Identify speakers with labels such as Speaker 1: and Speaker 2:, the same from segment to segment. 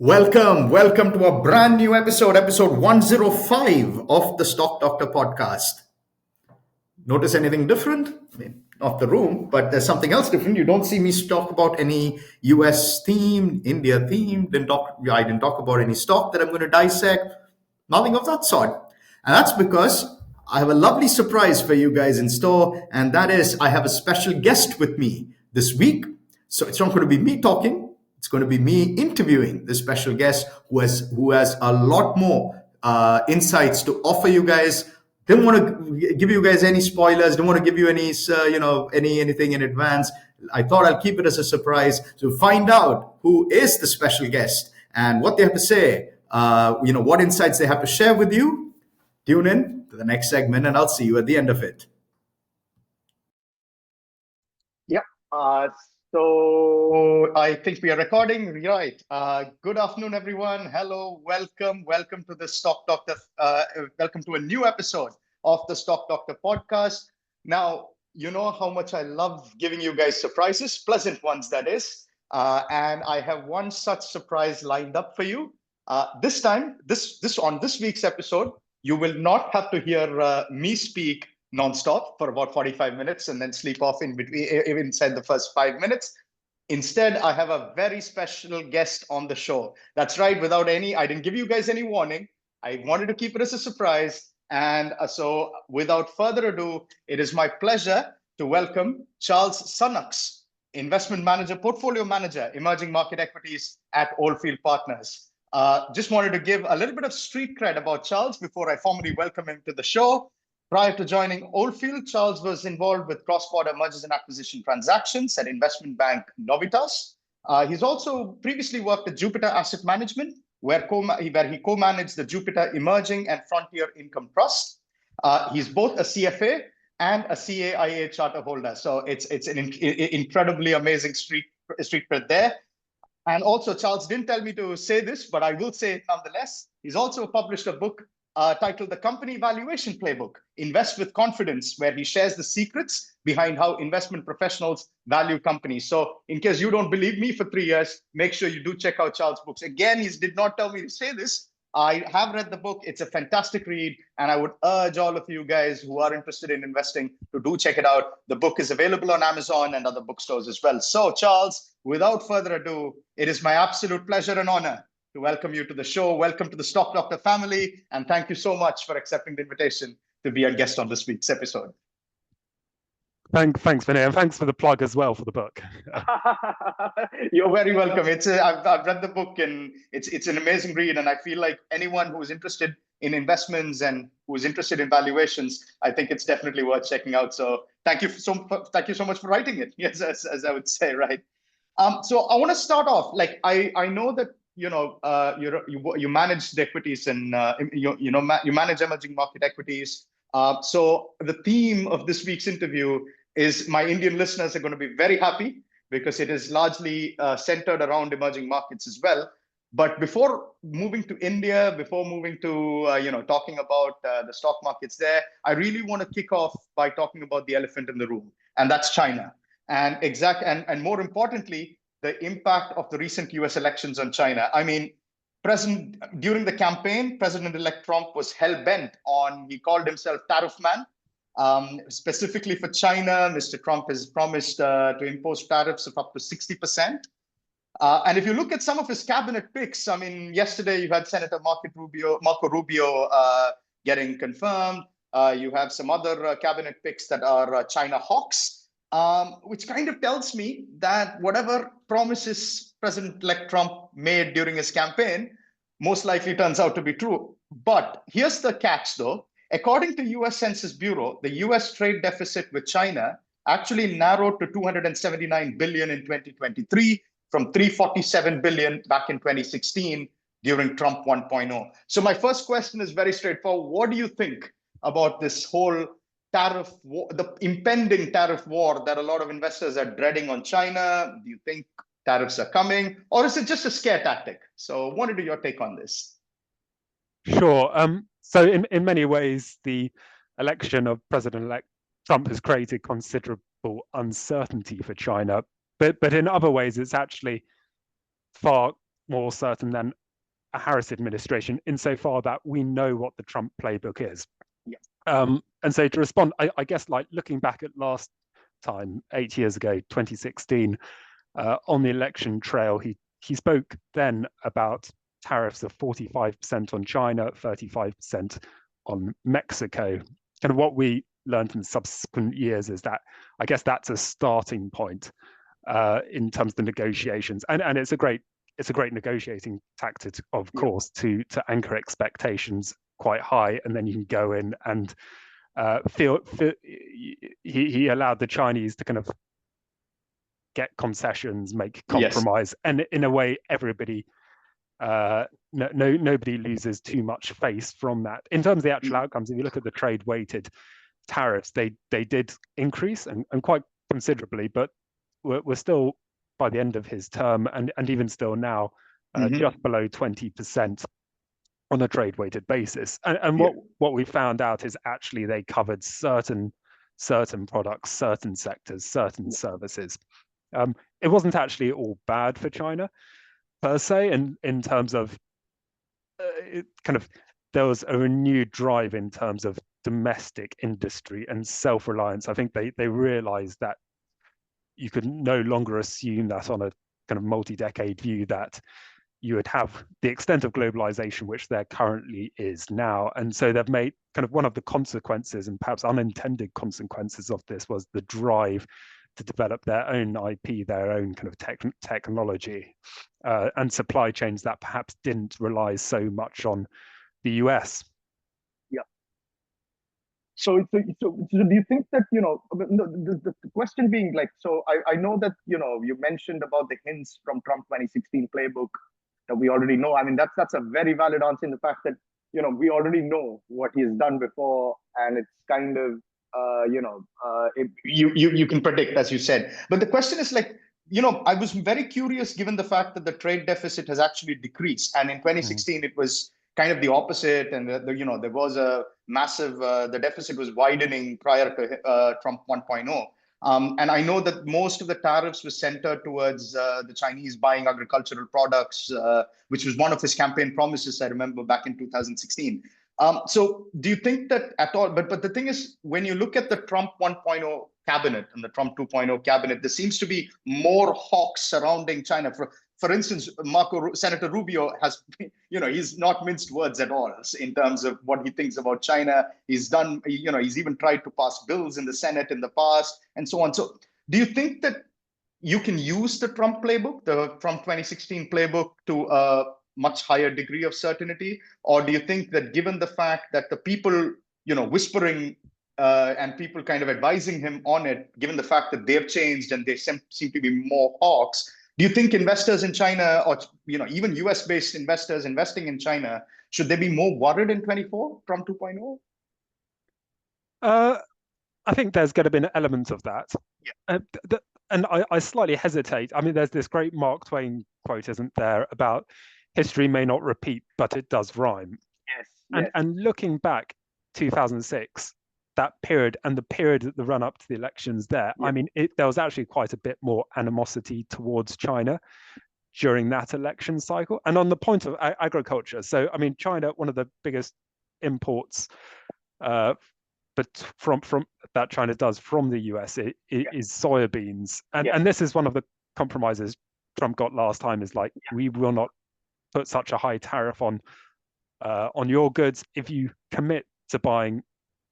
Speaker 1: Welcome to a brand new episode 105 of the Stock Doctor podcast. Notice anything different? I mean, not the room, but there's something else different. You don't see me talk about any US theme, India theme. I didn't talk about any stock that I'm going to dissect. Nothing of that sort. And that's because I have a lovely surprise for you guys in store, and that is I have a special guest with me this week. So it's not going to be me talking. It's going to be me interviewing this special guest who has a lot more insights to offer you guys. Didn't want to give you guys any spoilers. Don't want to give you anything in advance. I thought I'll keep it as a surprise to find out who is the special guest and what they have to say. What insights they have to share with you. Tune in to the next segment, and I'll see you at the end of it.
Speaker 2: Yep. So I think we are recording, right? Good afternoon, everyone. Hello, welcome to the Stock Doctor. Welcome to a new episode of the Stock Doctor podcast. Now, you know how much I love giving you guys surprises, pleasant ones, that is. And I have one such surprise lined up for you. This time, on this week's episode, you will not have to hear me speak nonstop for about 45 minutes and then sleep off in between, inside the first 5 minutes. Instead, I have a very special guest on the show. That's right, I didn't give you guys any warning. I wanted to keep it as a surprise. And so without further ado, it is my pleasure to welcome Charles Sunnucks, investment manager, portfolio manager, emerging market equities at Oldfield Partners. Just wanted to give a little bit of street cred about Charles before I formally welcome him to the show. Prior to joining Oldfield, Charles was involved with cross-border mergers and acquisition transactions at investment bank Novitas. He's also previously worked at Jupiter Asset Management, where he co-managed the Jupiter Emerging and Frontier Income Trust. He's both a CFA and a CAIA Charterholder. So it's an incredibly amazing street cred there. And also, Charles didn't tell me to say this, but I will say it nonetheless. He's also published a book titled The Company Valuation Playbook, Invest with Confidence, where he shares the secrets behind how investment professionals value companies. So in case you don't believe me for 3 years, make sure you do check out Charles' books. Again, he did not tell me to say this. I have read the book. It's a fantastic read, and I would urge all of you guys who are interested in investing to do check it out. The book is available on Amazon and other bookstores as well. So Charles, without further ado, it is my absolute pleasure and honor to welcome you to the show. Welcome to the Stock Doctor family, and thank you so much for accepting the invitation to be a guest on this week's episode.
Speaker 3: Thanks, Vinay, and thanks for the plug as well for the book.
Speaker 2: You're very welcome. I've read the book, and it's an amazing read, and I feel like anyone who's interested in investments and who's interested in valuations, I think it's definitely worth checking out. So thank you so much for writing it. Yes, as I would say, right. So I want to start off. Like I know that you manage the equities and you manage emerging market equities. So the theme of this week's interview is my Indian listeners are going to be very happy because it is largely centered around emerging markets as well. But before moving to India, before moving to talking about the stock markets there, I really want to kick off by talking about the elephant in the room, and that's China. And more importantly, the impact of the recent US elections on China. I mean, during the campaign, President-elect Trump was hell-bent on, he called himself tariff man. Specifically for China, Mr. Trump has promised to impose tariffs of up to 60%. And if you look at some of his cabinet picks, I mean, yesterday you had Senator Marco Rubio getting confirmed. You have some other cabinet picks that are China hawks. Which kind of tells me that whatever promises President-elect Trump made during his campaign most likely turns out to be true. But here's the catch, though. According to US Census Bureau, the US trade deficit with China actually narrowed to $279 billion in 2023 from $347 billion back in 2016 during Trump 1.0. So my first question is very straightforward. What do you think about this whole tariff war, the impending tariff war that a lot of investors are dreading on China? Do you think tariffs are coming, or is it just a scare tactic? So what are your take on this?
Speaker 3: Sure. So in many ways, the election of President-elect Trump has created considerable uncertainty for China, but in other ways, it's actually far more certain than a Harris administration insofar that we know what the Trump playbook is. And so to respond, I guess like looking back at last time, 8 years ago, 2016, on the election trail, he spoke then about tariffs of 45% on China, 35% on Mexico. Kind of what we learned in subsequent years is that I guess that's a starting point in terms of the negotiations, and it's a great negotiating tactic, of course, to anchor expectations quite high, and then you can go in and he allowed the Chinese to kind of get concessions, make compromise, and in a way, everybody, nobody loses too much face from that. In terms of the actual outcomes, if you look at the trade-weighted tariffs, they did increase and quite considerably, but we're still, by the end of his term, and even still now, just below 20% on a trade-weighted basis. And what we found out is actually they covered certain products, certain sectors, certain services. It wasn't actually all bad for China per se, in terms of there was a renewed drive in terms of domestic industry and self-reliance. I think they realized that you could no longer assume that on a kind of multi-decade view that you would have the extent of globalization which there currently is now. And so they've made kind of one of the consequences, and perhaps unintended consequences of this, was the drive to develop their own IP, their own kind of technology, and supply chains that perhaps didn't rely so much on the US.
Speaker 4: So do you think that, the question being like, so I know that, you mentioned about the hints from Trump 2016 playbook that we already know. I mean, that's a very valid answer, in the fact that, we already know what he's done before, and it's kind of,
Speaker 2: you can predict, as you said. But the question is like, I was very curious, given the fact that the trade deficit has actually decreased, and in 2016 it was kind of the opposite, and there was a massive, the deficit was widening prior to Trump 1.0. And I know that most of the tariffs were centered towards the Chinese buying agricultural products, which was one of his campaign promises, I remember, back in 2016. So do you think that at all? But the thing is, when you look at the Trump 1.0 cabinet and the Trump 2.0 cabinet, there seems to be more hawks surrounding China. For instance, Senator Rubio has, he's not minced words at all in terms of what he thinks about China. He's done, he's even tried to pass bills in the Senate in the past and so on. So do you think that you can use the Trump playbook, the Trump 2016 playbook, to a much higher degree of certainty? Or do you think that, given the fact that the people, whispering and people kind of advising him on it, given the fact that they've changed and they seem to be more hawks, do you think investors in China, or even US-based investors investing in China, should they be more worried in 24, Trump 2.0?
Speaker 3: I think there's going to be an element of that. And I slightly hesitate. I mean, there's this great Mark Twain quote, isn't there, about history may not repeat, but it does rhyme.
Speaker 4: Yes.
Speaker 3: And looking back, 2006, that period and the period at the run up to the elections there, I mean, there was actually quite a bit more animosity towards China during that election cycle. And on the point of agriculture, so I mean, China, one of the biggest imports but from that China does from the US is soybeans. And this is one of the compromises Trump got last time, is like, we will not put such a high tariff on your goods if you commit to buying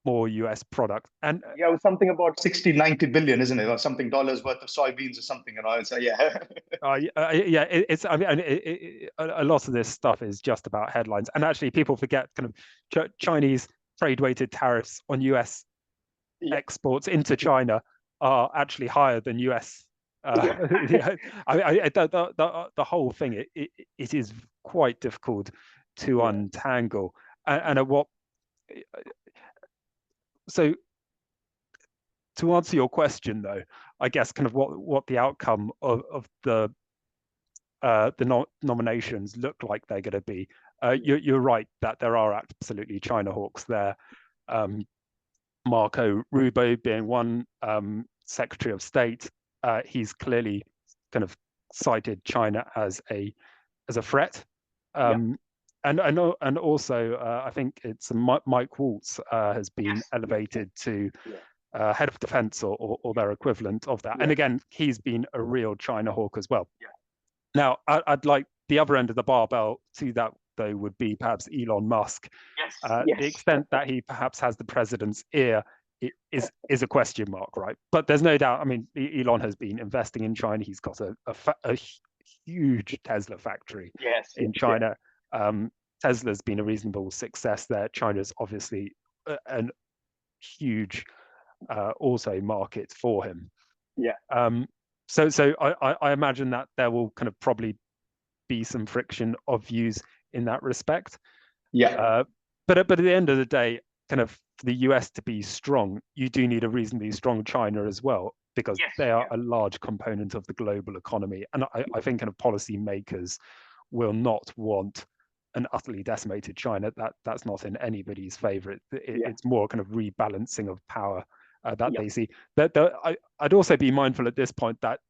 Speaker 3: more US product. And
Speaker 4: it was something about
Speaker 2: 90 billion, isn't it, or something dollars worth of soybeans or something, so
Speaker 3: it's, I mean, a lot of this stuff is just about headlines, and actually people forget kind of Chinese trade-weighted tariffs on US exports into China are actually higher than US. The whole thing, it is quite difficult to untangle, and at what. So to answer your question, though, I guess kind of what the outcome of the nominations look like they're going to be. You're right that there are absolutely China hawks there. Marco Rubio being one, Secretary of State, he's clearly kind of cited China as a as a threat. And also, I think it's Mike Waltz has been elevated to head of defense or their equivalent of that. And again, he's been a real China hawk as well. Now, I'd like the other end of the barbell to that, though, would be perhaps Elon Musk. The extent that he perhaps has the president's ear is a question mark, right? But there's no doubt. I mean, Elon has been investing in China. He's got a huge Tesla factory in China. Tesla's been a reasonable success there. China's obviously a huge auto market for him. So I imagine that there will kind of probably be some friction of views in that respect. But at the end of the day, kind of for the US to be strong, you do need a reasonably strong China as well, because they are a large component of the global economy. And I think kind of policymakers will not want an utterly decimated China. That's not in anybody's favor. It's more kind of rebalancing of power that they see. I'd also be mindful at this point that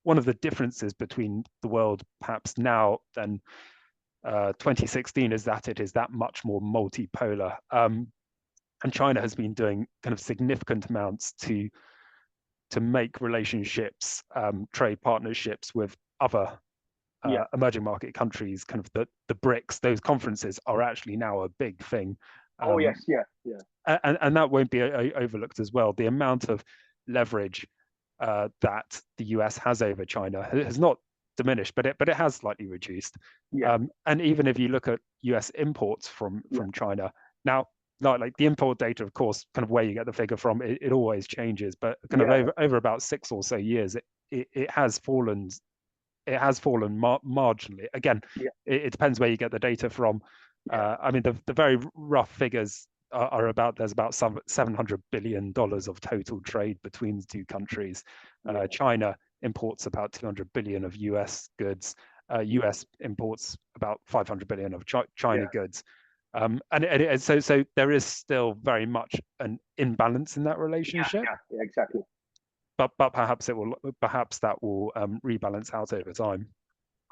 Speaker 3: one of the differences between the world perhaps now than 2016 is that it is that much more multipolar. And China has been doing kind of significant amounts to make relationships, trade partnerships with other emerging market countries. Kind of the BRICS, those conferences are actually now a big thing. And that won't be overlooked as well. The amount of leverage that the US has over China has not diminished, but it has slightly reduced. And even if you look at US imports from China now, like the import data, of course, kind of where you get the figure from, it always changes. But kind of over about 6 or so years, it has fallen. It has fallen marginally. Again, it depends where you get the data from. I mean, the very rough figures are about, there's about $700 billion of total trade between the two countries. China imports about 200 billion of US goods. US imports about 500 billion of China goods. So there is still very much an imbalance in that relationship.
Speaker 4: Exactly.
Speaker 3: But perhaps that will rebalance out over time.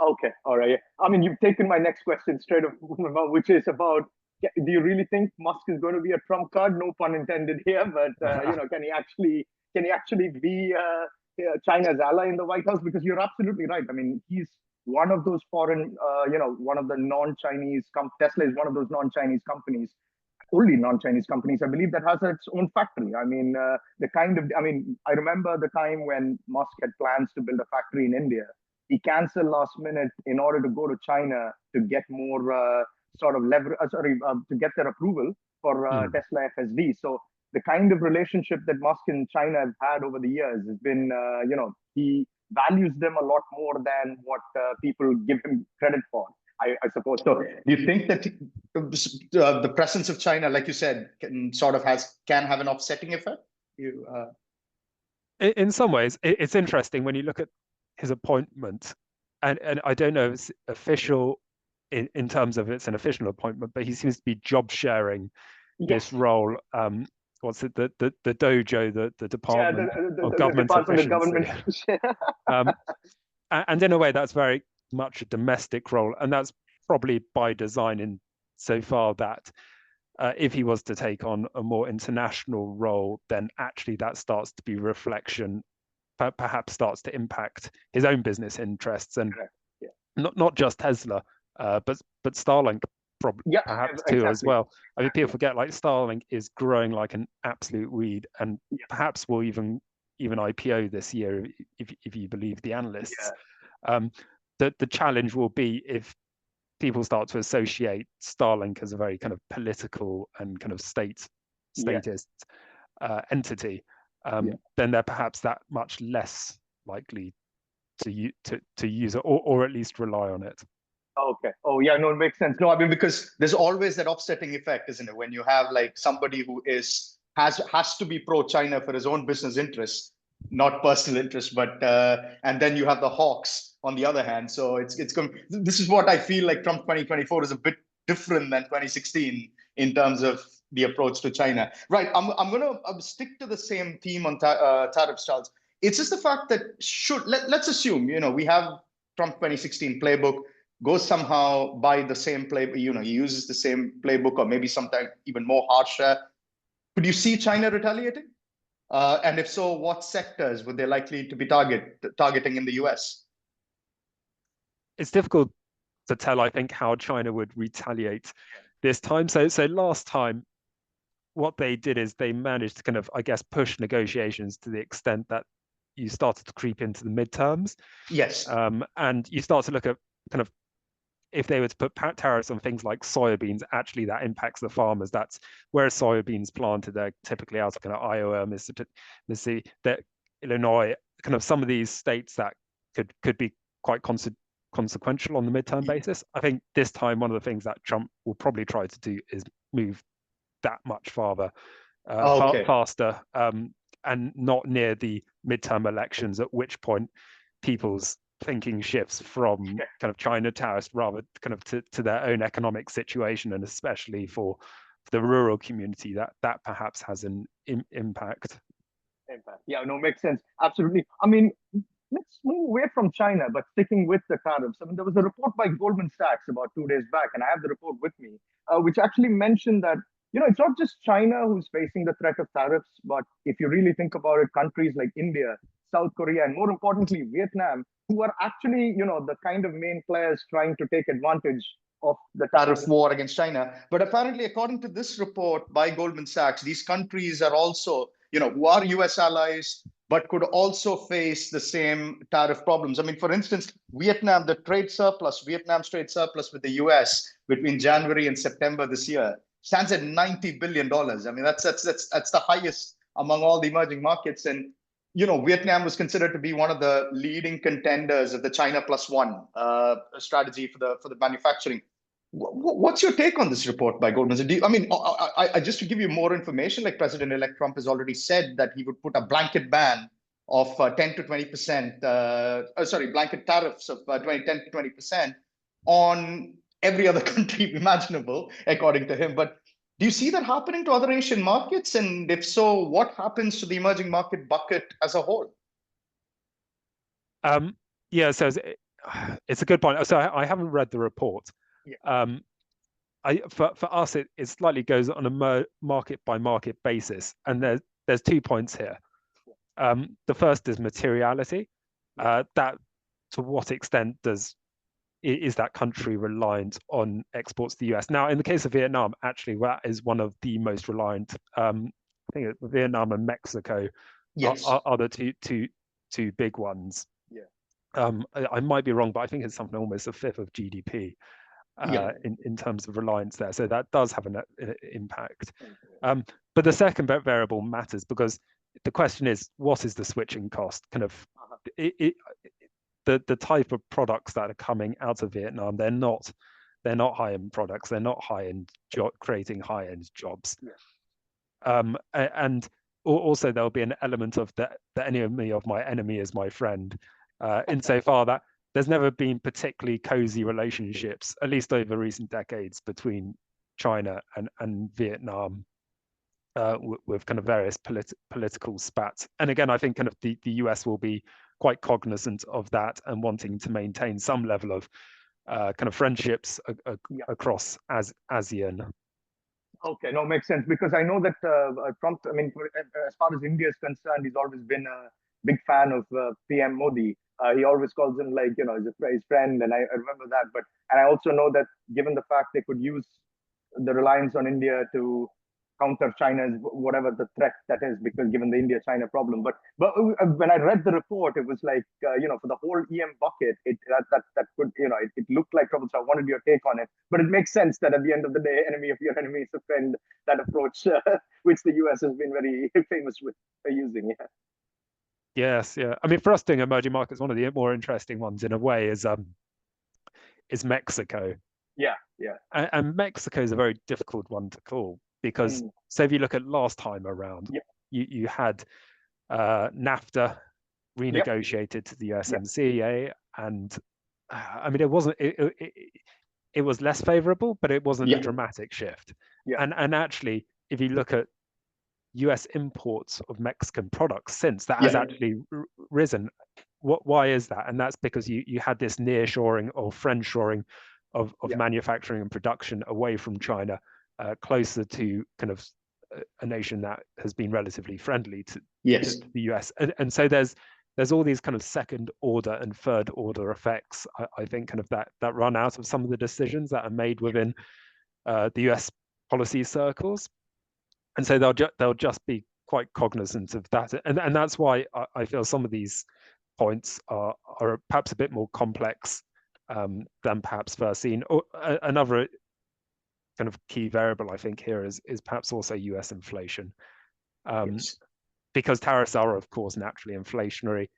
Speaker 4: Okay, all right. I mean, you've taken my next question straight up, which is about, do you really think Musk is going to be a trump card? No pun intended here, but can he actually be China's ally in the White House? Because you're absolutely right. I mean, he's one of those foreign, one of the non-Chinese. Tesla is one of those non-Chinese companies, only non-Chinese companies, I believe, that has its own factory. I mean, I remember the time when Musk had plans to build a factory in India. He canceled last minute in order to go to China to get more sort of leverage, to get their approval for Tesla FSD. So the kind of relationship that Musk and China have had over the years has been, he values them a lot more than what people give him credit for, I suppose. So do you think that the presence of China, like you said, can have an offsetting effect?
Speaker 3: In some ways, it's interesting when you look at his appointment, and I don't know if it's official in terms of it's an official appointment, but he seems to be job sharing this role. What's it? The dojo, the Department of Government Efficiency. And in a way, that's very much a domestic role, and that's probably by design in so far that if he was to take on a more international role, then actually that starts to be reflection, perhaps starts to impact his own business interests, and not just Tesla, but Starlink perhaps too as well. I mean, people forget, like, Starlink is growing like an absolute weed, and perhaps will even IPO this year if you believe the analysts. The challenge will be if people start to associate Starlink as a very kind of political and kind of statist entity, then they're perhaps that much less likely to use it, or at least rely on it.
Speaker 4: Okay. Oh yeah, no, it makes sense.
Speaker 2: No, I mean, because there's always that offsetting effect, isn't it? When you have like somebody who has to be pro-China for his own business interests, not personal interests, but and then you have the hawks on the other hand. So this is what I feel like Trump 2024 is a bit different than 2016 in terms of the approach to China. Right. I'm going to stick to the same theme on tariffs, Charles. It's just the fact that let's assume, we have Trump 2016 playbook. goes somehow by the same play, he uses the same playbook, or maybe sometimes even more harsher, could you see China retaliating? And if so, what sectors would they likely to be targeting in the US?
Speaker 3: It's difficult to tell, I think, how China would retaliate this time. So last time, what they did is they managed to kind of, I guess, push negotiations to the extent that you started to creep into the midterms.
Speaker 2: Yes.
Speaker 3: And you start to look at kind of, if they were to put tariffs on things like soybeans, actually that impacts the farmers. That's where soybeans planted. They're typically out of kind of Iowa, Mississippi, Illinois, kind of some of these states that could be quite consequential on the midterm basis. I think this time one of the things that Trump will probably try to do is move that much farther, faster, and not near the midterm elections, at which point people's thinking shifts from kind of China tariffs rather kind of to their own economic situation, and especially for the rural community, that perhaps has an impact.
Speaker 4: Yeah, no, makes sense. Absolutely. I mean, let's move away from China, but sticking with the tariffs. I mean, there was a report by Goldman Sachs about 2 days back, and I have the report with me, which actually mentioned that, it's not just China who's facing the threat of tariffs, but if you really think about it, countries like India, South Korea, and more importantly, Vietnam, who are actually, the kind of main players trying to take advantage of the
Speaker 2: tariff war against China. But apparently, according to this report by Goldman Sachs, these countries are also, who are US allies, but could also face the same tariff problems. I mean, for instance, Vietnam's trade surplus with the US between January and September this year stands at $90 billion. I mean, that's the highest among all the emerging markets. And, Vietnam was considered to be one of the leading contenders of the China Plus One strategy for the manufacturing. What's your take on this report by Goldman Sachs? I just to give you more information, like President-elect Trump has already said that he would put a blanket ban of 10 to 20%, blanket tariffs of 10 to 20% on every other country imaginable, according to him. But do you see that happening to other Asian markets? And if so, what happens to the emerging market bucket as a whole?
Speaker 3: Yeah, so it's a good point. So I haven't read the report.
Speaker 2: Yeah.
Speaker 3: For us, it slightly goes on a market by market basis, and there's 2 points here. The first is materiality. That to what extent is that country reliant on exports to the US? Now, in the case of Vietnam, actually, that is one of the most reliant. I think Vietnam and Mexico are the two big ones.
Speaker 2: Yeah.
Speaker 3: I might be wrong, but I think it's something almost a fifth of GDP. In terms of reliance there. So that does have an impact. But the second variable matters, because the question is, what is the switching cost? Kind of the type of products that are coming out of Vietnam, they're not high-end products. They're not high-end creating high-end jobs.
Speaker 2: Yeah.
Speaker 3: And also there'll be an element of the enemy of my enemy is my friend, insofar that there's never been particularly cozy relationships, at least over recent decades, between China and Vietnam, with kind of various political spats. And again, I think kind of the US will be quite cognizant of that and wanting to maintain some level of kind of friendships across ASEAN.
Speaker 4: Okay, no, makes sense, because I know that Trump, I mean, as far as India is concerned, he's always been a big fan of PM Modi. He always calls him his friend, and I remember that. And I also know that given the fact they could use the reliance on India to counter China's whatever the threat that is, because given the India-China problem. But when I read the report, it was like for the whole EM bucket, that could it looked like trouble. So I wanted your take on it. But it makes sense that at the end of the day, enemy of your enemy is a friend. That approach, which the US has been very famous with using. Yeah.
Speaker 3: Yes, yeah. I mean, for us doing emerging markets, one of the more interesting ones in a way is Mexico.
Speaker 4: Yeah.
Speaker 3: And Mexico is a very difficult one to call, because so if you look at last time around, you had NAFTA renegotiated to the USMCA, and I mean, it was less favorable, but it wasn't a dramatic shift.
Speaker 4: Yeah.
Speaker 3: And actually, if you look at US imports of Mexican products since, that has actually risen. why is that? And that's because you had this nearshoring or friendshoring of manufacturing and production away from China, closer to kind of a nation that has been relatively friendly to the US. And so there's all these kind of second order and third order effects, I think, kind of that run out of some of the decisions that are made within the US policy circles. And so they'll just be quite cognizant of that. And that's why I feel some of these points are perhaps a bit more complex than perhaps first seen. Or another kind of key variable, I think, here is perhaps also US inflation. Because tariffs are, of course, naturally inflationary.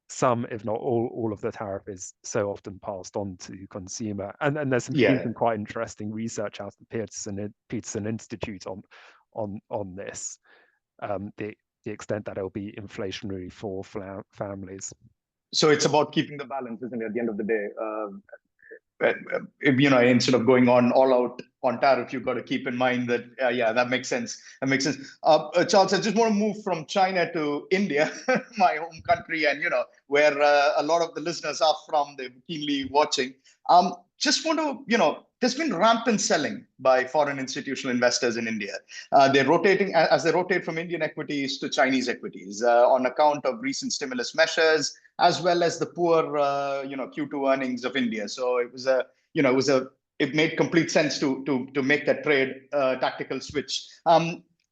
Speaker 3: Some, if not all of the tariff is so often passed on to consumer. And there's some quite interesting research out of the Peterson Institute on this, the extent that it'll be inflationary for families.
Speaker 2: So it's about keeping the balance, isn't it, at the end of the day? Instead of going all out on tariff, you've got to keep in mind that, that makes sense. Charles, I just want to move from China to India, my home country, and, where a lot of the listeners are from, they're keenly watching. Just want to, there's been rampant selling by foreign institutional investors in India. They're rotating, as they rotate from Indian equities to Chinese equities on account of recent stimulus measures, as well as the poor, Q2 earnings of India. So it made complete sense to make that trade tactical switch.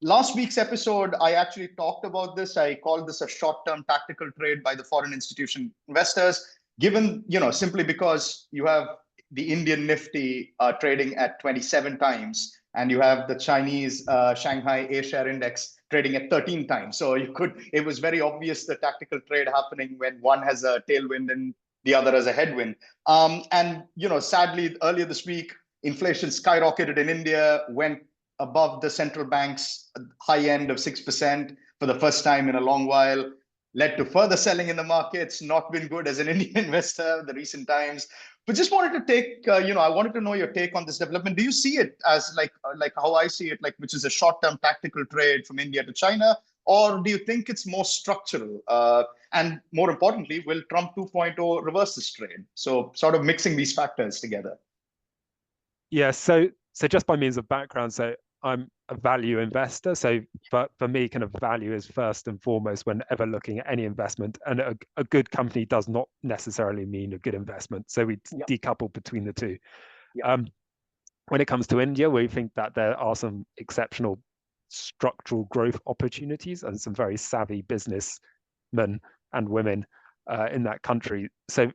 Speaker 2: Last week's episode, I actually talked about this. I called this a short-term tactical trade by the foreign institution investors, given, simply because you have the Indian Nifty trading at 27 times, and you have the Chinese Shanghai A-share index trading at 13 times. So it was very obvious the tactical trade happening when one has a tailwind and the other has a headwind. Sadly, earlier this week, inflation skyrocketed in India, went above the central bank's high end of 6% for the first time in a long while, led to further selling in the markets. Not been good as an Indian investor in the recent times. But just wanted to I wanted to know your take on this development. Do you see it as like how I see it, which is a short-term tactical trade from India to China? Or do you think it's more structural? And more importantly, will Trump 2.0 reverse this trade? So sort of mixing these factors together.
Speaker 3: Yeah, so just by means of background, so I'm a value investor. But for me, kind of value is first and foremost whenever looking at any investment. And a good company does not necessarily mean a good investment. So we decouple between the two. When it comes to India, we think that there are some exceptional structural growth opportunities and some very savvy businessmen and women in that country. So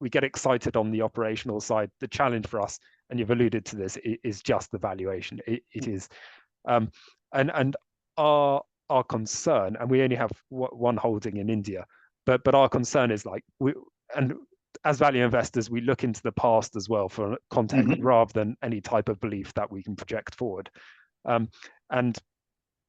Speaker 3: we get excited on the operational side. The challenge for us, and you've alluded to this, is just the valuation. It is, and our concern, and we only have one holding in India, but our concern is and as value investors, we look into the past as well for content rather than any type of belief that we can project forward. And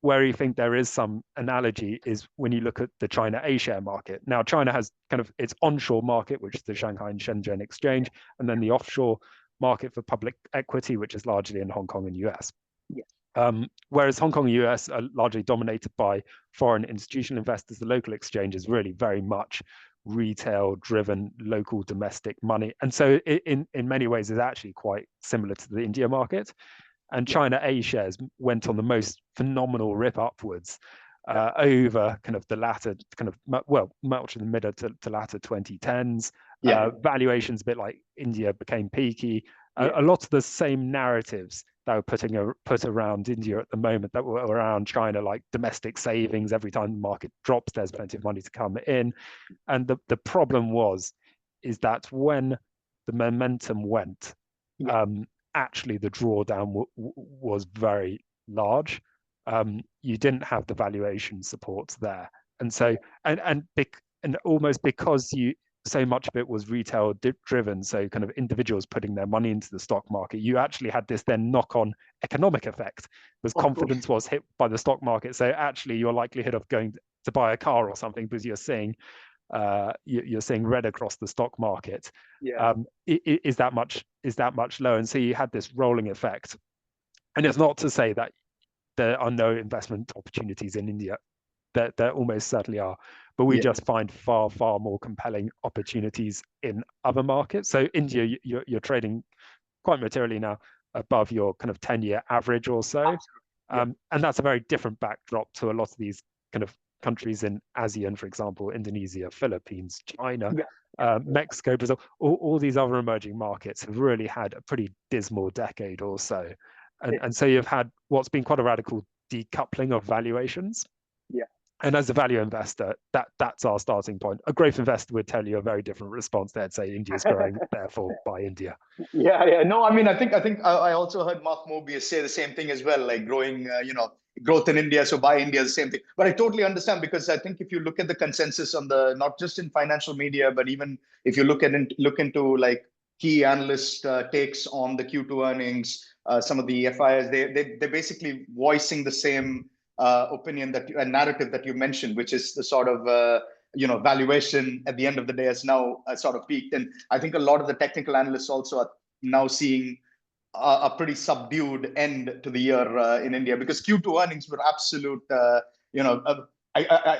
Speaker 3: where you think there is some analogy is when you look at the China A-share market. Now, China has kind of its onshore market, which is the Shanghai and Shenzhen exchange, and then the offshore market for public equity, which is largely in Hong Kong and US. Whereas Hong Kong and US are largely dominated by foreign institutional investors, the local exchange is really very much retail-driven, local domestic money. And so in many ways, it's actually quite similar to the India market. And China A shares went on the most phenomenal rip upwards over kind of the latter, much in the middle to latter 2010s. Valuations a bit like India became peaky. A lot of the same narratives that were put around India at the moment that were around China, like domestic savings. Every time the market drops, there's plenty of money to come in. And the problem is that when the momentum went, actually the drawdown was very large. You didn't have the valuation support there, and so and almost because so much of it was retail driven, so kind of individuals putting their money into the stock market, you actually had this then knock-on economic effect because confidence was hit by the stock market. So actually your likelihood of going to buy a car or something because you're seeing red across the stock market is that much lower. And so you had this rolling effect. And it's not to say that there are no investment opportunities in India. There almost certainly are. but we just find far, far more compelling opportunities in other markets. So India, you're trading quite materially now above your kind of 10-year average or so. And that's a very different backdrop to a lot of these kind of countries in ASEAN, for example, Indonesia, Philippines, China, Mexico, Brazil, all these other emerging markets have really had a pretty dismal decade or so. And so you've had what's been quite a radical decoupling of valuations. And as a value investor, that's our starting point. A growth investor would tell you a very different response. They'd say India's growing, therefore buy India.
Speaker 2: No, I mean, I think I also heard Mark Mobius say the same thing as well, like growing, growth in India, so buy India, the same thing. But I totally understand, because I think if you look at the consensus on the, not just in financial media, but even if you look into like key analyst takes on the Q2 earnings, some of the FIIs, they're basically voicing the same opinion narrative that you mentioned, which is the sort of valuation at the end of the day has now sort of peaked. And I think a lot of the technical analysts also are now seeing a pretty subdued end to the year in India, because Q2 earnings were absolute. I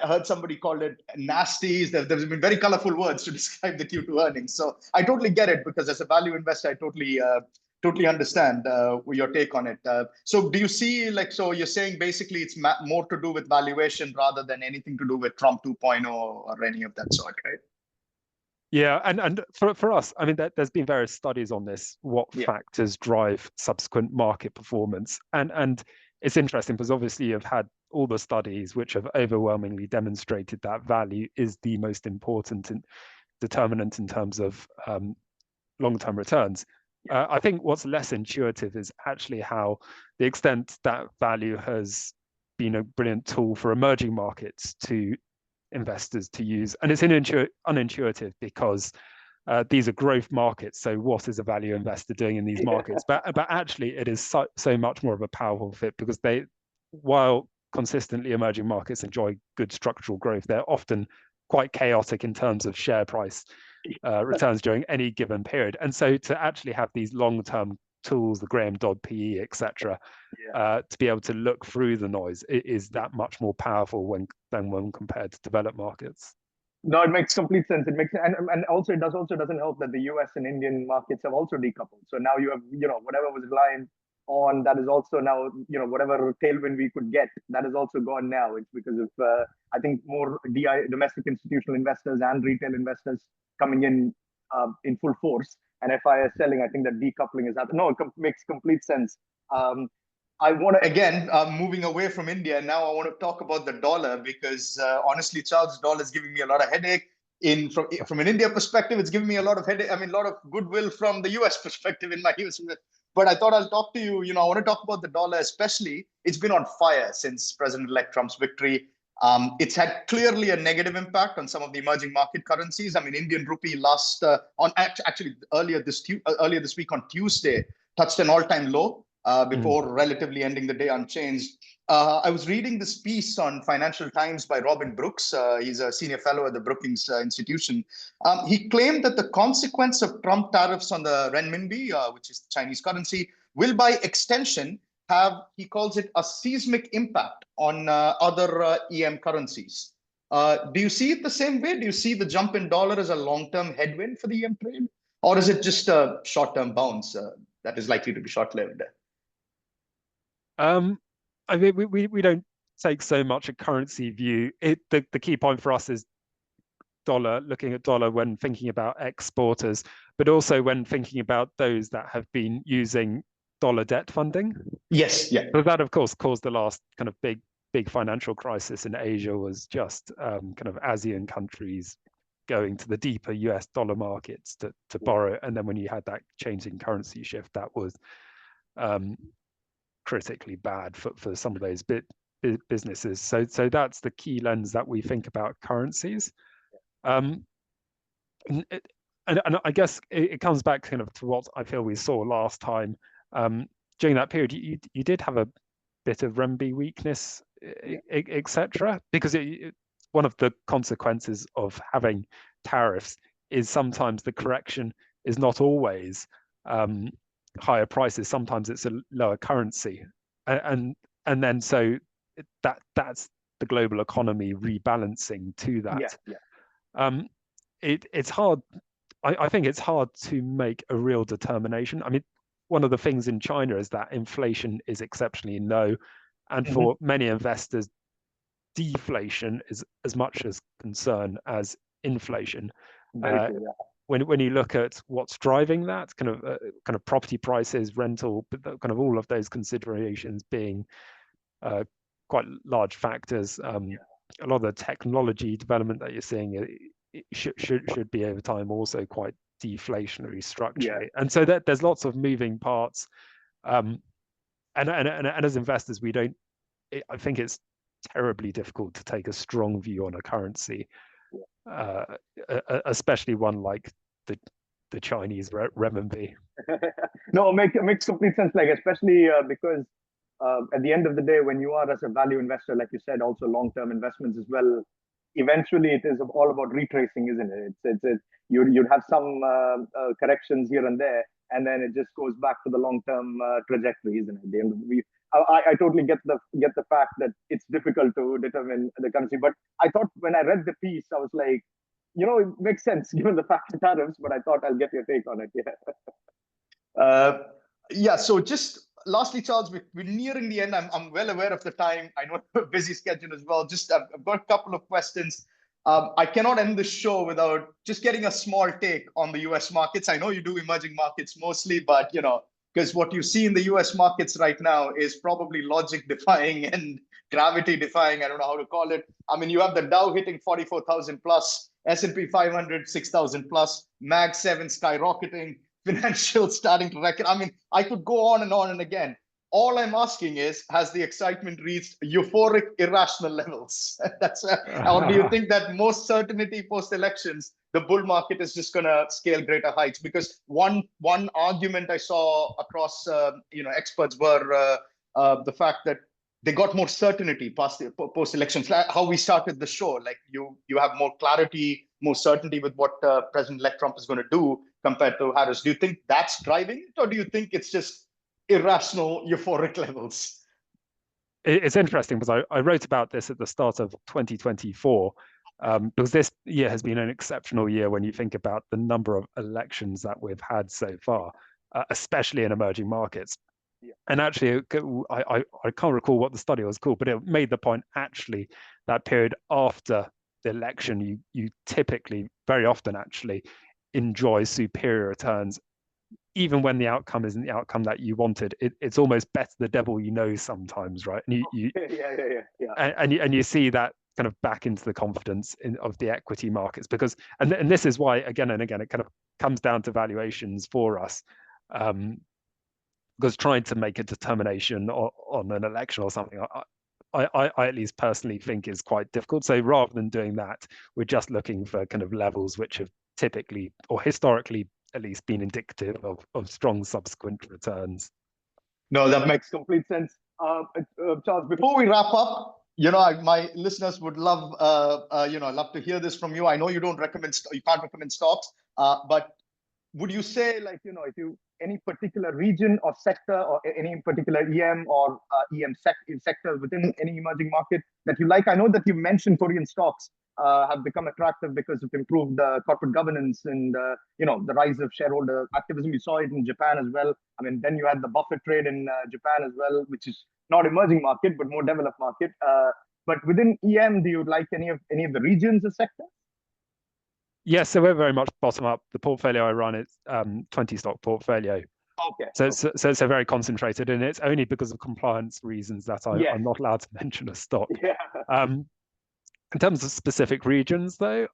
Speaker 2: heard somebody call it nasties. There's been very colorful words to describe the Q2 earnings. So I totally get it, because as a value investor, I totally understand your take on it. So do you see, so you're saying basically it's more to do with valuation rather than anything to do with Trump 2.0 or any of that sort, right?
Speaker 3: Yeah, and for us, I mean, there's been various studies on this, what factors drive subsequent market performance. And it's interesting, because obviously you've had all the studies which have overwhelmingly demonstrated that value is the most important determinant in terms of long-term returns. I think what's less intuitive is actually how the extent that value has been a brilliant tool for emerging markets to investors to use. And it's unintuitive, because these are growth markets. So what is a value investor doing in these markets? But actually it is so much more of a powerful fit, because while consistently emerging markets enjoy good structural growth, they're often quite chaotic in terms of share price returns during any given period. And so to actually have these long-term tools, the Graham Dodd PE, etc., to be able to look through the noise is that much more powerful than when compared to developed markets.
Speaker 4: No, it makes complete sense. It makes, and also it doesn't help that the US and Indian markets have also decoupled. So now you have, whatever was relying on, that is also now, whatever tailwind we could get, that is also gone now. It's because of I think more domestic institutional investors and retail investors coming in full force, and FIIs selling. I think that decoupling is happening. No, it makes complete sense. I want to, again, moving away from India, now I want to talk about the dollar, because honestly, Charles, the dollar is giving me a lot of headache. From an India perspective, it's giving me a lot of headache. I mean, a lot of goodwill from the US perspective in my US. But I thought I'll talk to you. I want to talk about the dollar, especially. It's been on fire since President-elect Trump's victory. It's had clearly a negative impact on some of the emerging market currencies. I mean, Indian rupee earlier this week on Tuesday touched an all-time low before relatively ending the day unchanged. I was reading this piece on Financial Times by Robin Brooks. He's a senior fellow at the Brookings Institution. He claimed that the consequence of Trump tariffs on the renminbi, which is the Chinese currency, will by extension have, he calls it, a seismic impact on other EM currencies. Do you see it the same way? Do you see the jump in dollar as a long-term headwind for the EM trade? Or is it just a short-term bounce that is likely to be short-lived?
Speaker 3: I mean, we don't take so much a currency view. The key point for us is looking at dollar when thinking about exporters, but also when thinking about those that have been using dollar debt funding.
Speaker 2: Yes, yeah.
Speaker 3: So that, of course, caused the last kind of big financial crisis in Asia, was just kind of ASEAN countries going to the deeper US dollar markets to borrow. And then when you had that change in currency shift, that was critically bad for some of those businesses. So that's the key lens that we think about currencies. And I guess it comes back kind of to what I feel we saw last time. During that period, you did have a bit of renminbi weakness, etc. Because one of the consequences of having tariffs is sometimes the correction is not always higher prices. Sometimes it's a lower currency, and then so that's the global economy rebalancing to that.
Speaker 4: Yeah.
Speaker 3: It's hard. I think it's hard to make a real determination. I mean, one of the things in China is that inflation is exceptionally low, and for many investors, deflation is as much as concern as inflation.
Speaker 4: Very true, yeah.
Speaker 3: When you look at what's driving that, kind of property prices, rental, kind of all of those considerations being quite large factors. A lot of the technology development that you're seeing it should be over time also quite deflationary structurally. And so there's lots of moving parts. And as investors, I think it's terribly difficult to take a strong view on a currency, especially one like the Chinese renminbi.
Speaker 4: No, it makes complete sense. Like, especially because at the end of the day, when you are as a value investor, like you said, also long-term investments as well, eventually it is all about retracing, isn't it? You'd have some corrections here and there, and then it just goes back to the long-term trajectory, isn't it? At the end of the I totally get the fact that it's difficult to determine the currency, but I thought when I read the piece, I was like, it makes sense given the fact of tariffs, but I thought I'll get your take on it.
Speaker 2: Yeah. So just lastly, Charles, we're nearing the end. I'm well aware of the time. I know a busy schedule as well. Just I've got a couple of questions. I cannot end the show without just getting a small take on the US markets. I know you do emerging markets mostly, but because what you see in the US markets right now is probably logic defying and gravity defying. I don't know how to call it. I mean, you have the Dow hitting 44,000 plus, S&P 500 6,000 plus, Mag 7 skyrocketing, financials starting to reckon. I mean, I could go on and again. All I'm asking is, has the excitement reached euphoric, irrational levels? Or do you think that most certainty post-elections, the bull market is just going to scale greater heights? Because one argument I saw across experts were the fact that they got more certainty post-elections. How we started the show, like you have more clarity, more certainty with what President-elect Trump is going to do compared to Harris. Do you think that's driving it, or do you think it's just irrational, euphoric levels?
Speaker 3: It's interesting because I wrote about this at the start of 2024, because this year has been an exceptional year when you think about the number of elections that we've had so far, especially in emerging markets. And actually, I can't recall what the study was called, but it made the point actually that period after the election, you typically, very often actually, enjoy superior returns, even when the outcome isn't the outcome that you wanted. It's almost better the devil you know sometimes, right? And and you see that kind of back into the confidence of the equity markets, because and this is why again and again it kind of comes down to valuations for us, because trying to make a determination on an election or something, I at least personally think is quite difficult. So rather than doing that, we're just looking for kind of levels which have typically or historically at least been indicative of strong subsequent returns.
Speaker 2: No, that makes complete sense. Charles, before we wrap up, my listeners would love to hear this from you. I know you can't recommend stocks, but would you say, like, if you any particular region or sector or any particular EM or EM sector within any emerging market that you like? I know that you mentioned Korean stocks have become attractive because of improved corporate governance and the rise of shareholder activism. You saw it in Japan as well. I mean, then you had the Buffett trade in Japan as well, which is not emerging market but more developed market. But within EM, do you like any of the regions or sectors?
Speaker 3: Yes, so we're very much bottom up. The portfolio I run is 20 stock portfolio.
Speaker 4: Okay.
Speaker 3: So it's very concentrated, and it's only because of compliance reasons that I'm not allowed to mention a stock.
Speaker 4: Yeah.
Speaker 3: In terms of specific regions, though,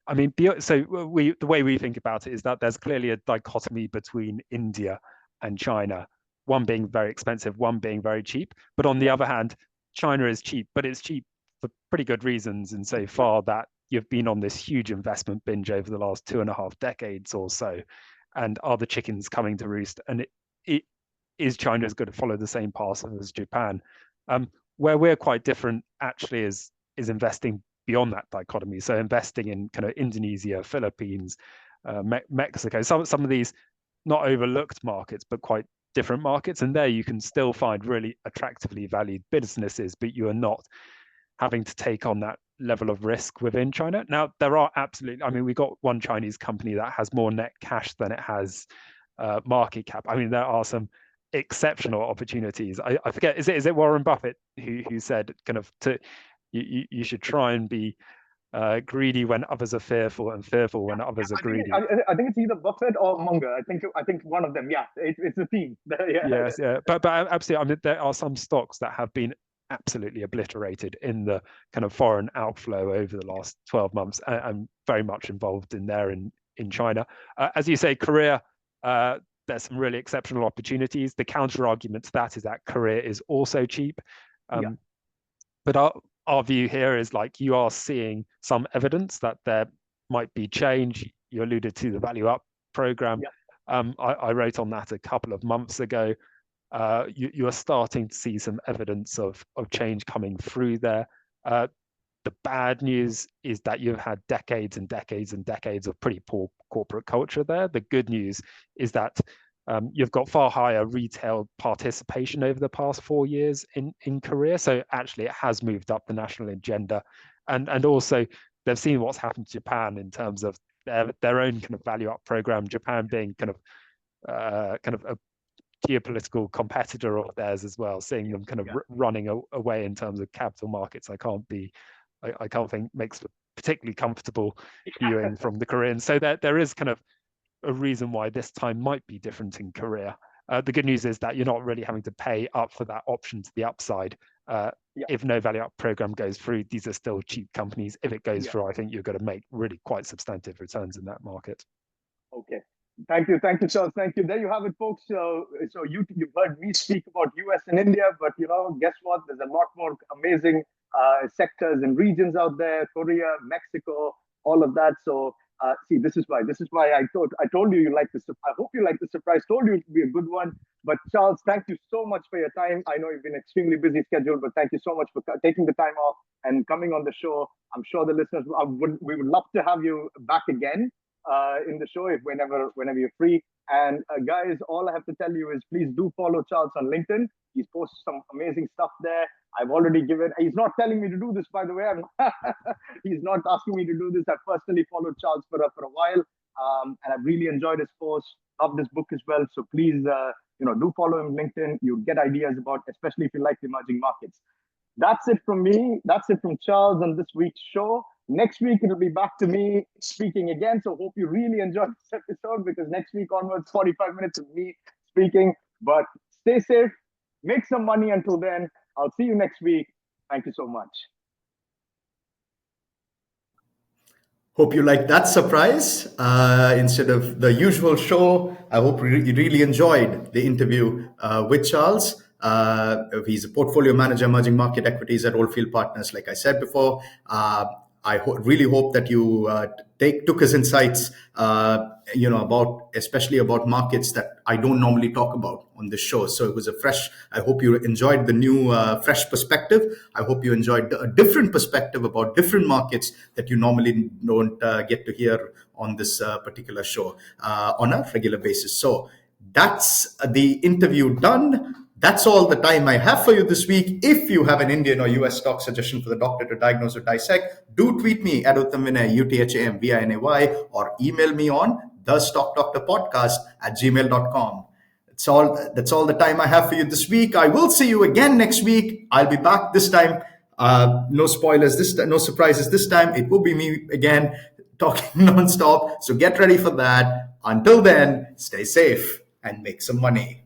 Speaker 3: I mean, the way we think about it is that there's clearly a dichotomy between India and China, one being very expensive, one being very cheap. But on the other hand, China is cheap, but it's cheap for pretty good reasons, and so far that you've been on this huge investment binge over the last 2.5 decades or so. And are the chickens coming to roost? And is China going to follow the same path as Japan? Where we're quite different actually is investing beyond that dichotomy. So investing in kind of Indonesia, Philippines, Mexico, some of these not overlooked markets, but quite different markets. And there you can still find really attractively valued businesses, but you are not having to take on that level of risk within China. Now, there are absolutely, I mean, we got one Chinese company that has more net cash than it has market cap. I mean, there are some exceptional opportunities. I forget, is it Warren Buffett who said kind of you should try and be greedy when others are fearful and fearful when others are greedy.
Speaker 4: I think it's either Buffett or Munger. I think one of them. Yeah, it's a team.
Speaker 3: Yes, yeah, but absolutely. I mean, there are some stocks that have been absolutely obliterated in the kind of foreign outflow over the last 12 months, and very much involved in there in China. As you say, Korea. There's some really exceptional opportunities. The counter argument to that is that Korea is also cheap. But our view here is like you are seeing some evidence that there might be change. You alluded to the Value Up program. I wrote on that a couple of months ago. You are starting to see some evidence of change coming through there. The bad news is that you've had decades and decades and decades of pretty poor corporate culture there. The good news is that you've got far higher retail participation over the past 4 years in Korea. So actually it has moved up the national agenda. And also they've seen what's happened to Japan in terms of their own kind of Value Up program, Japan being kind of a geopolitical competitor of theirs as well, seeing them kind of running away in terms of capital markets. I can't think makes particularly comfortable viewing from the Koreans. So there is kind of a reason why this time might be different in Korea. The good news is that you're not really having to pay up for that option to the upside. If no Value Up program goes through, these are still cheap companies. If it goes through, I think you're going to make really quite substantive returns in that market.
Speaker 4: Okay. Thank you, Charles. Thank you. There you have it, folks. So you've heard me speak about US and India, but guess what? There's a lot more amazing sectors and regions out there: Korea, Mexico, all of that. So see, this is why I told you like this. I hope you like the surprise. Told you it would be a good one. But Charles, thank you so much for your time. I know you've been extremely busy schedule, but thank you so much for taking the time off and coming on the show. I'm sure the listeners we would love to have you back again in the show whenever you're free. And guys, all I have to tell you is please do follow Charles on LinkedIn. He's posted some amazing stuff there. I've already he's not telling me to do this, by the way. He's not asking me to do this. I've personally followed Charles for a while, and I've really enjoyed his posts. Love this book as well. So please, do follow him on LinkedIn. You'll get ideas about, especially if you like emerging markets. That's it from me. That's it from Charles on this week's show. Next week, it'll be back to me speaking again. So hope you really enjoyed this episode, because next week onwards, 45 minutes of me speaking. But stay safe, make some money until then. I'll see you next week. Thank you so much.
Speaker 1: Hope you liked that surprise instead of the usual show. I hope you really enjoyed the interview with Charles. He's a portfolio manager, emerging market equities at Oldfield Partners. Like I said before, I really hope that you took his insights, especially about markets that I don't normally talk about on this show. So it was I hope you enjoyed the new fresh perspective. I hope you enjoyed a different perspective about different markets that you normally don't get to hear on this particular show on a regular basis. So that's the interview done. That's all the time I have for you this week. If you have an Indian or US stock suggestion for the doctor to diagnose or dissect, do tweet me at Uttam Vinay, UTHAMVINAY, or email me on thestockdoctorpodcast@gmail.com. That's all the time I have for you this week. I will see you again next week. I'll be back this time. No spoilers this time, no surprises this time. It will be me again talking nonstop. So get ready for that. Until then, stay safe and make some money.